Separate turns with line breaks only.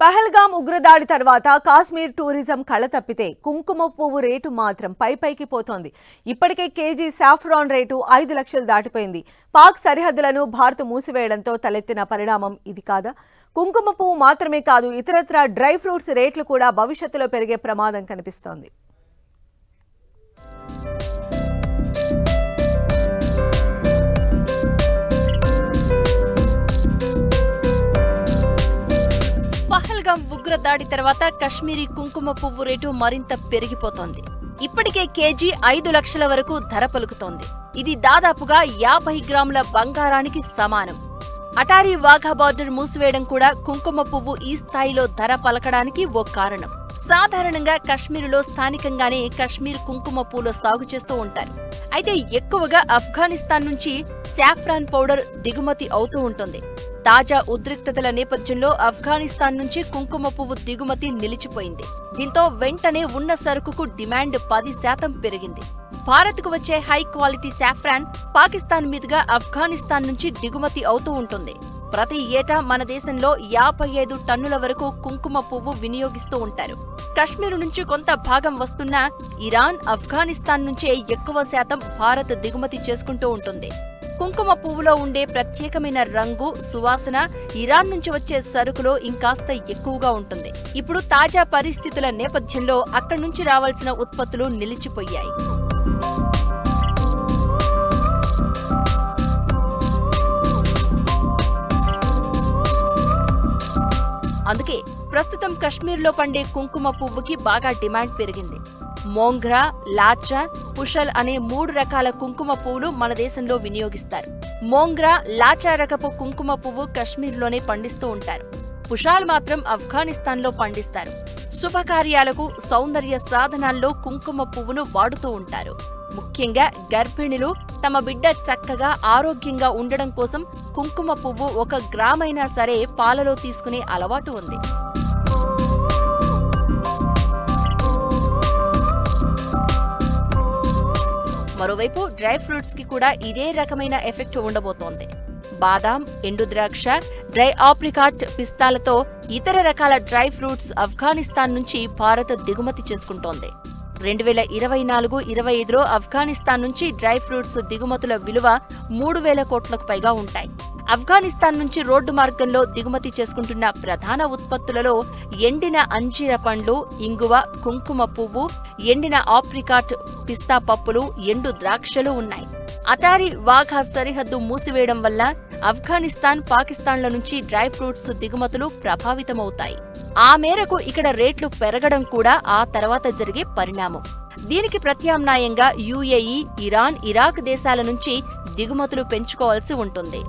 పహల్గామ్ ఉగ్రదాడి తర్వాత కాశ్మీర్ టూరిజం కళ తప్పితే కుంకుమ పువ్వు రేటు మాత్రం పైకి పోతోంది. ఇప్పటికే కేజీ సాఫ్రాన్ రేటు 5 లక్షలు దాటిపోయింది. పాక్ సరిహద్దులను భారత్ మూసివేయడంతో తలెత్తిన పరిణామం ఇది కాదా? కుంకుమ పువ్వు మాత్రమే కాదు, ఇతరత్రా డ్రై ఫ్రూట్స్ రేట్లు కూడా భవిష్యత్తులో పెరిగే ప్రమాదం కనిపిస్తోంది.
పహల్గామ్ ఉగ్రదాడి తర్వాత కశ్మీరీ కుంకుమ పువ్వు రేటు మరింత పెరిగిపోతోంది. ఇప్పటికే కేజీ 5 లక్షల వరకు ధర పలుకుతోంది. ఇది దాదాపుగా 50 గ్రాముల బంగారానికి సమానం. అటారీ వాఘా బార్డర్ మూసివేయడం కూడా కుంకుమ పువ్వు ఈ స్థాయిలో ధర పలకడానికి ఓ కారణం. సాధారణంగా కశ్మీరులో స్థానికంగానే కశ్మీర్ కుంకుమ పూల సాగు చేస్తూ ఉంటారు. అయితే ఎక్కువగా ఆఫ్ఘనిస్తాన్ నుంచి సాఫ్రాన్ పౌడర్ దిగుమతి అవుతూ ఉంటుంది. తాజా ఉద్రిక్తతల నేపథ్యంలో ఆఫ్ఘనిస్తాన్ నుంచి కుంకుమ పువ్వు దిగుమతి నిలిచిపోయింది. దీంతో వెంటనే ఉన్న సరుకుకు డిమాండ్ 10% పెరిగింది. భారత్కు వచ్చే హై క్వాలిటీ సాఫ్రాన్ పాకిస్తాన్ మీదుగా ఆఫ్ఘనిస్తాన్ నుంచి దిగుమతి అవుతూ ఉంటుంది. ప్రతి ఏటా మన దేశంలో 55 టన్నుల వరకు కుంకుమ పువ్వు వినియోగిస్తూ ఉంటారు. కశ్మీరు నుంచి కొంత భాగం వస్తున్నా ఇరాన్, ఆఫ్ఘనిస్తాన్ నుంచే ఎక్కువ శాతం భారత్ దిగుమతి చేసుకుంటూ ఉంటుంది. కుంకుమ పువ్వులో ఉండే ప్రత్యేకమైన రంగు, సువాసన ఇరాన్ నుంచి వచ్చే సరుకులో ఇంకాస్త ఎక్కువగా ఉంటుంది. ఇప్పుడు తాజా పరిస్థితుల నేపథ్యంలో అక్కడి నుంచి రావాల్సిన ఉత్పత్తులు నిలిచిపోయాయి. అందుకే ప్రస్తుతం కశ్మీర్లో పండే కుంకుమ పువ్వుకి బాగా డిమాండ్ పెరిగింది. మోంగ్రా, లాచా, పుషల్ అనే 3 రకాల కుంకుమ పువ్వులు మన దేశంలో వినియోగిస్తారు. మోంగ్రా, లాచా రకపు కుంకుమ పువ్వు కశ్మీర్లోనే పండిస్తూ ఉంటారు. పుషాల్ మాత్రం ఆఫ్ఘనిస్తాన్లో పండిస్తారు. శుభకార్యాలకు, సౌందర్య సాధనాల్లో కుంకుమ పువ్వును వాడుతూ ఉంటారు. ముఖ్యంగా గర్భిణులు తమ బిడ్డ చక్కగా ఆరోగ్యంగా ఉండడం కోసం కుంకుమ పువ్వు 1 గ్రామైనా సరే పాలలో తీసుకునే అలవాటు ఉంది. మరోవైపు డ్రై ఫ్రూట్స్ కి కూడా ఇదే రకమైన ఎఫెక్ట్ ఉండబోతోంది. బాదాం, ఎండు ద్రాక్ష, డ్రై ఆప్రికాట్, పిస్తాలతో ఇతర రకాల డ్రై ఫ్రూట్స్ ఆఫ్ఘనిస్తాన్ నుంచి భారత్ దిగుమతి చేసుకుంటోంది. 2024-25లో ఆఫ్ఘనిస్తాన్ నుంచి డ్రై ఫ్రూట్స్ దిగుమతుల విలువ 3,000 కోట్లకు పైగా ఉంటాయి. ఆఫ్ఘనిస్తాన్ నుంచి రోడ్డు మార్గంలో దిగుమతి చేసుకుంటున్న ప్రధాన ఉత్పత్తులలో ఎండిన అంజీర పండ్లు, ఇంగువ, కుంకుమ పువ్వు, ఎండిన ఆప్రికాట్, పిస్తా పప్పులు, ఎండు ద్రాక్షలు ఉన్నాయి. అటారీ వాఘా సరిహద్దు మూసివేయడం వల్ల ఆఫ్ఘనిస్తాన్, పాకిస్తాన్ల నుంచి డ్రై ఫ్రూట్స్ దిగుమతులు ప్రభావితమవుతాయి. ఆ మేరకు ఇక్కడ రేట్లు పెరగడం కూడా ఆ తర్వాత జరిగే పరిణామం. దీనికి ప్రత్యామ్నాయంగా UAE, ఇరాన్, ఇరాక్ దేశాల నుంచి దిగుమతులు పెంచుకోవాల్సి ఉంటుంది.